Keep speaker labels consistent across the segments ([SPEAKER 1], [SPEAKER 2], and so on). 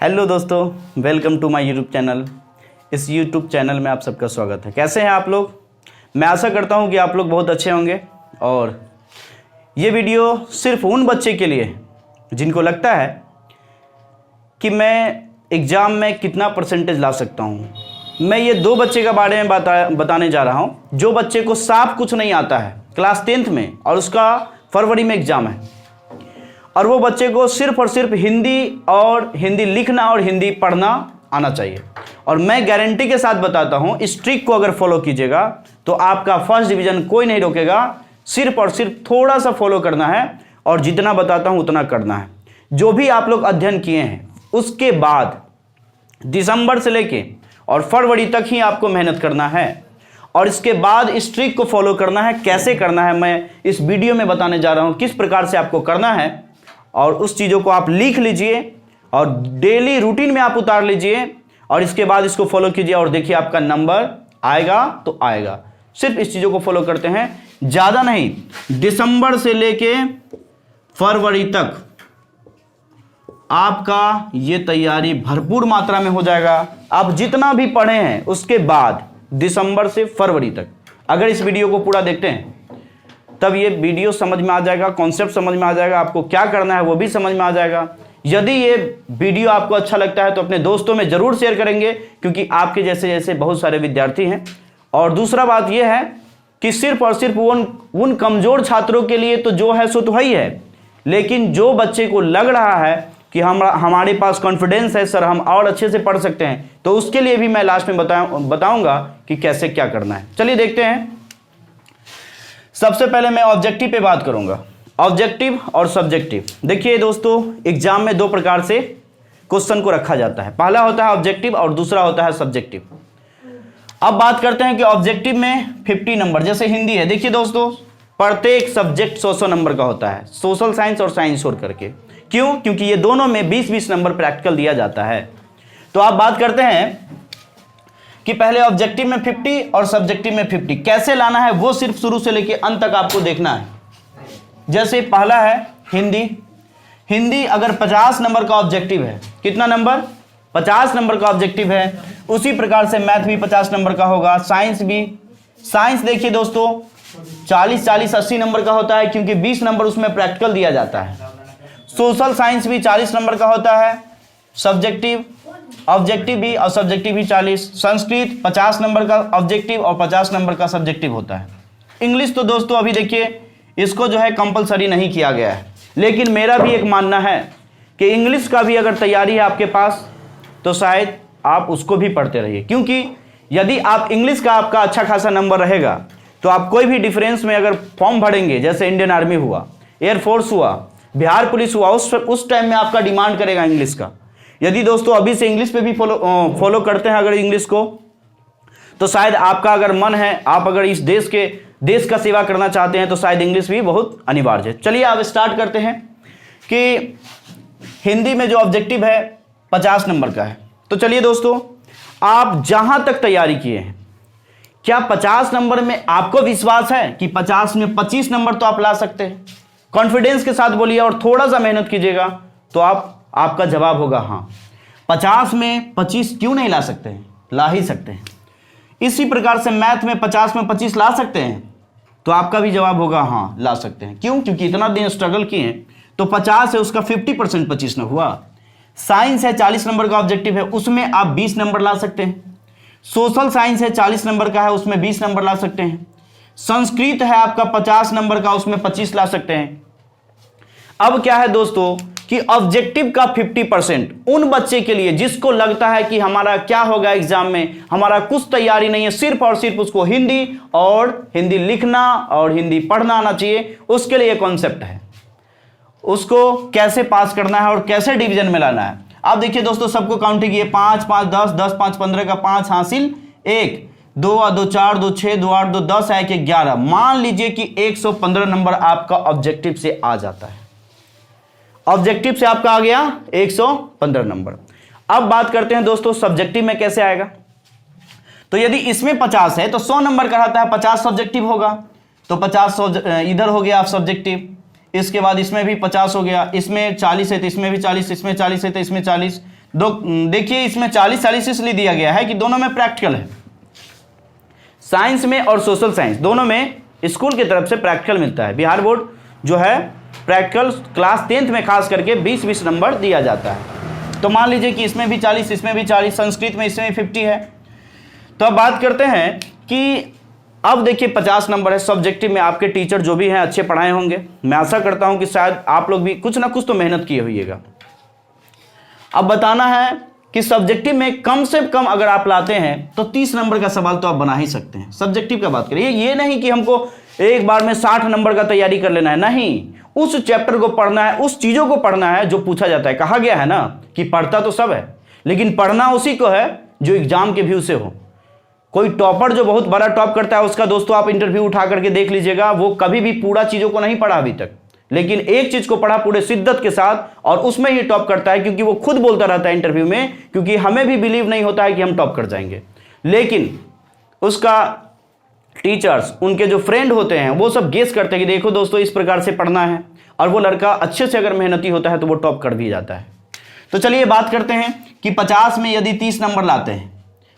[SPEAKER 1] Hello दोस्तों, welcome to my YouTube channel. इस YouTube channel में आप सबका स्वागत है। कैसे हैं आप लोग? मैं आशा करता हूं कि आप लोग बहुत अच्छे होंगे। और ये वीडियो सिर्फ उन बच्चे के लिए जिनको लगता है कि मैं एग्ज़ाम में कितना परसेंटेज ला सकता हूं। मैं ये दो बच्चे के बारे में बताने जा रहा हूं जो बच्चे को साफ कुछ नहीं आता है क्लास 10th में, और उसका फरवरी में एग्ज़ाम है, और वो बच्चे को सिर्फ और सिर्फ हिंदी लिखना और हिंदी पढ़ना आना चाहिए। और मैं गारंटी के साथ बताता हूँ, इस ट्रिक को अगर फॉलो कीजिएगा तो आपका फर्स्ट डिवीज़न कोई नहीं रोकेगा। सिर्फ और सिर्फ थोड़ा सा फॉलो करना है और जितना बताता हूँ उतना करना है। जो भी आप लोग अध्ययन किए हैं उसके बाद दिसंबर से लेके और फरवरी तक ही आपको मेहनत करना है, और इसके बाद इस ट्रिक को फॉलो करना है। कैसे करना है मैं इस वीडियो में बताने जा रहा हूँ, किस प्रकार से आपको करना है, और उस चीज़ों को आप लिख लीजिए और डेली रूटीन में आप उतार लीजिए, और इसके बाद इसको फॉलो कीजिए और देखिए आपका नंबर आएगा तो आएगा। सिर्फ इस चीज़ों को फॉलो करते हैं, ज़्यादा नहीं। दिसंबर से लेके फरवरी तक आपका ये तैयारी भरपूर मात्रा में हो जाएगा। आप जितना भी पढ़े हैं उसके बाद दिसंबर से फरवरी तक अगर इस वीडियो को पूरा देखते हैं तब ये वीडियो समझ में आ जाएगा, कॉन्सेप्ट समझ में आ जाएगा, आपको क्या करना है वो भी समझ में आ जाएगा। यदि ये वीडियो आपको अच्छा लगता है तो अपने दोस्तों में ज़रूर शेयर करेंगे, क्योंकि आपके जैसे जैसे बहुत सारे विद्यार्थी हैं। और दूसरा बात ये है कि सिर्फ और सिर्फ उन कमज़ोर छात्रों के लिए तो जो है सो तो ही है, लेकिन जो बच्चे को लग रहा है कि हमारे पास कॉन्फिडेंस है सर, हम और अच्छे से पढ़ सकते हैं, तो उसके लिए भी मैं लास्ट में बताऊँगा कि कैसे क्या करना है। चलिए देखते हैं। सबसे पहले मैं ऑब्जेक्टिव पे बात करूंगा, ऑब्जेक्टिव और सब्जेक्टिव। देखिए दोस्तों, एग्जाम में दो प्रकार से क्वेश्चन को रखा जाता है, पहला होता है ऑब्जेक्टिव और दूसरा होता है सब्जेक्टिव। अब बात करते हैं कि ऑब्जेक्टिव में 50 नंबर, जैसे हिंदी है। देखिए दोस्तों, प्रत्येक सब्जेक्ट 100 नंबर का होता है, सोशल साइंस और साइंस छोड़ करके। क्यों? क्योंकि ये दोनों में 20-20 नंबर प्रैक्टिकल दिया जाता है। तो आप बात करते हैं कि पहले ऑब्जेक्टिव में 50 और सब्जेक्टिव में 50 कैसे लाना है, वो सिर्फ शुरू से लेकर अंत तक आपको देखना है। जैसे पहला है हिंदी अगर 50 नंबर का ऑब्जेक्टिव है, कितना नंबर? 50 नंबर का ऑब्जेक्टिव है। उसी प्रकार से मैथ भी 50 नंबर का होगा, साइंस भी। साइंस देखिए दोस्तों 40-40 80 नंबर का होता है, क्योंकि 20 नंबर उसमें प्रैक्टिकल दिया जाता है। सोशल साइंस भी 40 नंबर का होता है, ऑब्जेक्टिव भी और सब्जेक्टिव भी 40। संस्कृत 50 नंबर का ऑब्जेक्टिव और 50 नंबर का सब्जेक्टिव होता है। इंग्लिश तो दोस्तों अभी देखिए इसको जो है कंपलसरी नहीं किया गया है, लेकिन मेरा भी एक मानना है कि इंग्लिश का भी अगर तैयारी है आपके पास तो शायद आप उसको भी पढ़ते रहिए, क्योंकि यदि आप इंग्लिश का आपका अच्छा खासा नंबर रहेगा तो आप कोई भी डिफरेंस में अगर फॉर्म भरेंगे, जैसे इंडियन आर्मी हुआ, एयरफोर्स हुआ, बिहार पुलिस हुआ, उस टाइम में आपका डिमांड करेगा इंग्लिश का। यदि दोस्तों अभी से इंग्लिश पे भी फॉलो करते हैं अगर इंग्लिश को, तो शायद आपका अगर मन है, आप अगर इस देश का सेवा करना चाहते हैं तो शायद इंग्लिश भी बहुत अनिवार्य है। चलिए अब स्टार्ट करते हैं कि हिंदी में जो ऑब्जेक्टिव है 50 नंबर का है। तो चलिए दोस्तों, आप जहां तक तैयारी किए हैं, क्या 50 नंबर में आपको विश्वास है कि 50 में 25 नंबर तो आप ला सकते हैं? कॉन्फिडेंस के साथ बोलिए और थोड़ा सा मेहनत कीजिएगा तो आपका जवाब होगा हाँ। 50 में 25 क्यों नहीं ला सकते हैं? ला ही सकते हैं। इसी प्रकार से मैथ में 50 में 25 ला सकते हैं, तो आपका भी जवाब होगा हाँ, ला सकते हैं। क्यों? क्योंकि इतना दिन स्ट्रगल किए हैं, तो 50 है उसका 50% 25 न हुआ। साइंस है 40 नंबर का ऑब्जेक्टिव है, उसमें आप 20 नंबर ला सकते हैं। सोशल साइंस है 40 नंबर का है, उसमें 20 नंबर ला सकते हैं। संस्कृत है आपका 50 नंबर का, उसमें 25 ला सकते हैं। अब क्या है दोस्तों कि ऑब्जेक्टिव का 50% उन बच्चे के लिए जिसको लगता है कि हमारा क्या होगा एग्जाम में, हमारा कुछ तैयारी नहीं है, सिर्फ और सिर्फ उसको हिंदी लिखना और हिंदी पढ़ना आना चाहिए, उसके लिए कॉन्सेप्ट है। उसको कैसे पास करना है और कैसे डिवीजन में लाना है। आप देखिए दोस्तों, सबको काउंटिंग किए, 5 5 10 10 5 15 का 5 हासिल 1 2 2 4 2 6 2 8 2 10 1 11। मान लीजिए कि 115 नंबर आपका ऑब्जेक्टिव से आ जाता है। ऑब्जेक्टिव से आपका आ गया 115 नंबर। अब बात करते हैं दोस्तों सब्जेक्टिव में कैसे आएगा। तो यदि इसमें 50 है तो 100 नंबर का रहता है, 50 सब्जेक्टिव होगा, तो 50 इधर हो गया आप सब्जेक्टिव। इसके बाद इसमें भी 50 हो गया, इसमें 40 है तो इसमें भी 40, इसमें 40 है तो इसमें 40, देखिए इसमें 40-40 इसलिए दिया गया है कि दोनों में प्रैक्टिकल है, साइंस में और सोशल साइंस दोनों में स्कूल की तरफ से प्रैक्टिकल मिलता है। बिहार बोर्ड जो है प्रैक्टिकल क्लास 10th में खास करके 20-20 नंबर दिया जाता है। तो मान लीजिए कि इसमें भी 40, इसमें भी 40, संस्कृत में इसमें 50 है। तो अब बात करते हैं कि अब देखिए 50 नंबर है। सब्जेक्टिव में आपके टीचर जो भी हैं अच्छे पढ़ाए होंगे, मैं आशा करता हूं कि शायद आप लोग भी कुछ ना कुछ तो मेहनत किए होइएगा। अब बताना है कि सब्जेक्टिव में कम से कम अगर आप लाते हैं तो 30 नंबर का सवाल तो आप बना ही सकते हैं। सब्जेक्टिव का बात करिए, ये नहीं कि हमको एक बार में 60 नंबर का तैयारी कर लेना है, नहीं, उस चैप्टर को पढ़ना है, उस चीजों को पढ़ना है जो पूछा जाता है। कहा गया है ना कि पढ़ता तो सब है लेकिन पढ़ना उसी को है जो एग्जाम के व्यू से हो। कोई टॉपर जो बहुत बड़ा टॉप करता है उसका दोस्तों आप इंटरव्यू उठा करके देख लीजिएगा, वो कभी भी पूरा चीजों को नहीं पढ़ा अभी तक, लेकिन एक चीज को पढ़ा पूरे शिद्दत के साथ और उसमें ही टॉप करता है, क्योंकि वो खुद बोलता रहता है इंटरव्यू में, क्योंकि हमें भी बिलीव नहीं होता है कि हम टॉप कर जाएंगे, लेकिन उसका टीचर्स, उनके जो फ्रेंड होते हैं वो सब गेस करते हैं कि देखो दोस्तों इस प्रकार से पढ़ना है, और वो लड़का अच्छे से अगर मेहनती होता है तो वो टॉप कर भी जाता है। तो चलिए बात करते हैं कि 50 में यदि 30 नंबर लाते हैं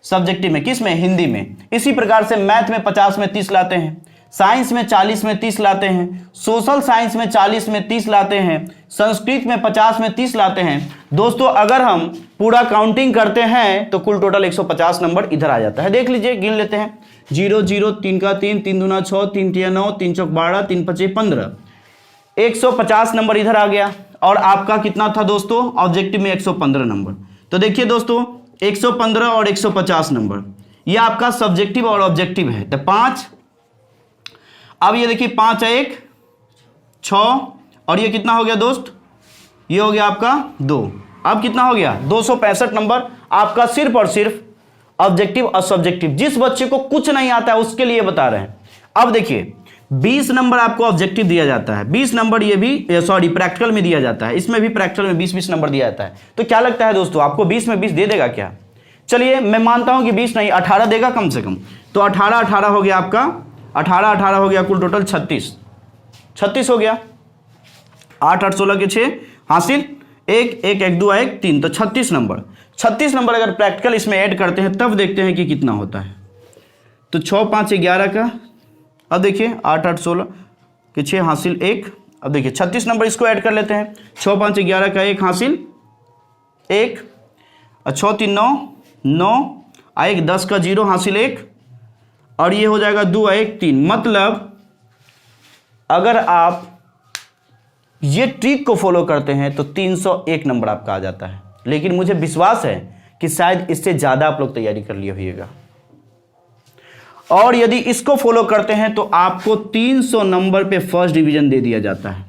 [SPEAKER 1] सब्जेक्टिव में, किस में, हिंदी में, इसी प्रकार से मैथ में 50 में 30 लाते हैं, साइंस में 40 में 30 लाते हैं, सोशल साइंस में 40 में 30 लाते हैं, संस्कृत में 50 में 30 लाते हैं। दोस्तों अगर हम पूरा काउंटिंग करते हैं तो कुल टोटल 150 नंबर इधर आ जाता है। देख लीजिए, गिन लेते हैं, 0 0 3 का 3, 3 दूना 6, 3 तिया 9, 3 चौक 12, 3 पचे 15, 150 नंबर इधर आ गया। और आपका कितना था दोस्तों ऑब्जेक्टिव में, 115 नंबर। तो देखिए दोस्तों 115 और 150 नंबर ये आपका सब्जेक्टिव और ऑब्जेक्टिव है। तो 5, अब ये देखिए 5 है 1, 6, और ये कितना हो गया दोस्त, ये हो गया आपका 2। अब कितना हो गया, 265 नंबर आपका सिर्फ और सिर्फ ऑब्जेक्टिव और सब्जेक्टिव। जिस बच्चे को कुछ नहीं आता है उसके लिए बता रहे हैं। अब देखिए 20 नंबर आपको ऑब्जेक्टिव दिया जाता है, 20 नंबर ये भी सॉरी प्रैक्टिकल में दिया जाता है, इसमें भी प्रैक्टिकल में 20-20 नंबर दिया जाता है। तो क्या लगता है दोस्तों आपको 20 में 20 दे देगा क्या? चलिए मैं मानता हूं कि 20 नहीं 18 देगा कम से कम। तो 18 हो गया आपका, 18 हो गया, कुल टोटल 36 हो गया। 8 8 16 के 6 हासिल, 1 1 1 2 1 3, तो 36 नंबर। 36 नंबर अगर प्रैक्टिकल इसमें ऐड करते हैं तब देखते हैं कि कितना होता है। तो 6 5 11 का, अब देखिए 8 8 16 के 6 हासिल 1, अब देखिए 36 नंबर इसको ऐड कर लेते हैं। 6 5 11 का 1 हासिल 1, और 6 3 9 9, 1 10 का 0 हासिल 1, और ये हो जाएगा 2 1 3। मतलब अगर आप ये ट्रिक को फॉलो करते हैं तो 301 नंबर आपका आ जाता है। लेकिन मुझे विश्वास है कि शायद इससे ज्यादा आप लोग तैयारी कर लिए होइएगा, और यदि इसको फॉलो करते हैं तो आपको 300 नंबर पे फर्स्ट डिवीजन दे दिया जाता है।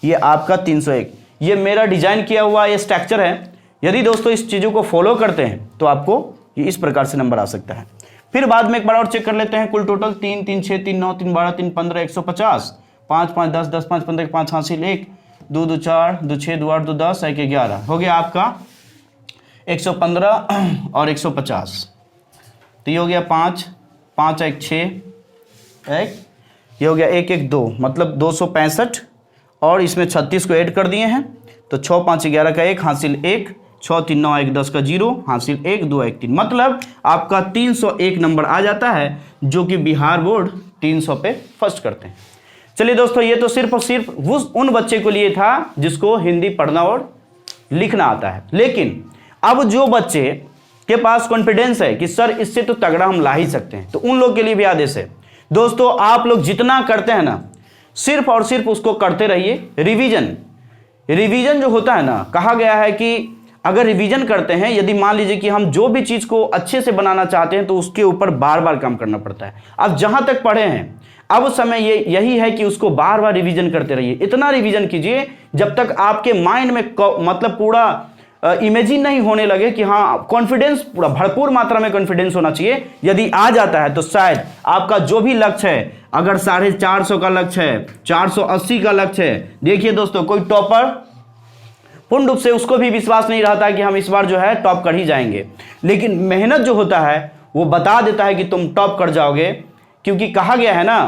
[SPEAKER 1] ये आपका 301, ये मेरा डिजाइन किया हुआ ये स्ट्रक्चर है। यदि दोस्तों इस चीजों को फॉलो करते हैं तो आपको ये इस प्रकार से नंबर आ सकता है। फिर बाद में एक बार और चेक कर लेते हैं। कुल टोटल 3 3 6 3 9 3 12 3 15 150, 5 5 10 10 5 15 5 हासिल 1, 2 2 4 2 6 2 8 2 10 1 11 हो गया आपका 115 और 150। तो ये हो गया 5 5 1 6 1, ये हो गया 1 1 2, मतलब 265, और इसमें 36 को ऐड कर दिए हैं। तो 6 5 11 का 1 हासिल 1, 6 3 9 1 10 का 0 हासिल 1 2 1 3, मतलब आपका 301 नंबर आ जाता है, जो कि बिहार बोर्ड 300 पे फर्स्ट करते हैं। चलिए दोस्तों ये तो सिर्फ और सिर्फ उन बच्चे को लिए था जिसको हिंदी पढ़ना और लिखना आता है। लेकिन अब जो बच्चे के पास कॉन्फिडेंस है कि सर इससे तो तगड़ा हम ला ही सकते हैं, तो उन लोग के लिए भी आदेश है दोस्तों, आप लोग जितना करते हैं ना सिर्फ और सिर्फ उसको करते रहिए। रिवीजन जो होता है ना, कहा गया है कि अगर रिवीजन करते हैं, यदि मान लीजिए कि हम जो भी चीज को अच्छे से बनाना चाहते हैं तो उसके ऊपर बार बार काम करना पड़ता है। अब जहां तक पढ़े हैं अब समय यही है कि उसको बार बार रिवीजन करते रहिए। इतना रिवीजन कीजिए जब तक आपके माइंड में मतलब पूरा इमेजिन नहीं होने लगे कि हाँ कॉन्फिडेंस, पूरा भरपूर मात्रा में कॉन्फिडेंस होना चाहिए। यदि आ जाता है तो शायद आपका जो भी लक्ष्य है, अगर 450 का लक्ष्य है, 480 का लक्ष्य है, देखिए दोस्तों कोई टॉपर पूर्ण रूप से उसको भी विश्वास नहीं रहता कि हम इस बार जो है टॉप कर ही जाएंगे, लेकिन मेहनत जो होता है वो बता देता है कि तुम टॉप कर जाओगे। क्योंकि कहा गया है ना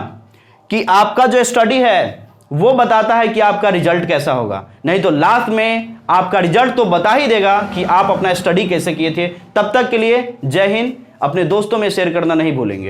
[SPEAKER 1] कि आपका जो स्टडी है वो बताता है कि आपका रिजल्ट कैसा होगा। नहीं तो लास्ट में आपका रिजल्ट तो बता ही देगा कि आप अपना स्टडी कैसे किए थे। तब तक के लिए जय हिंद। अपने दोस्तों में शेयर करना नहीं भूलेंगे।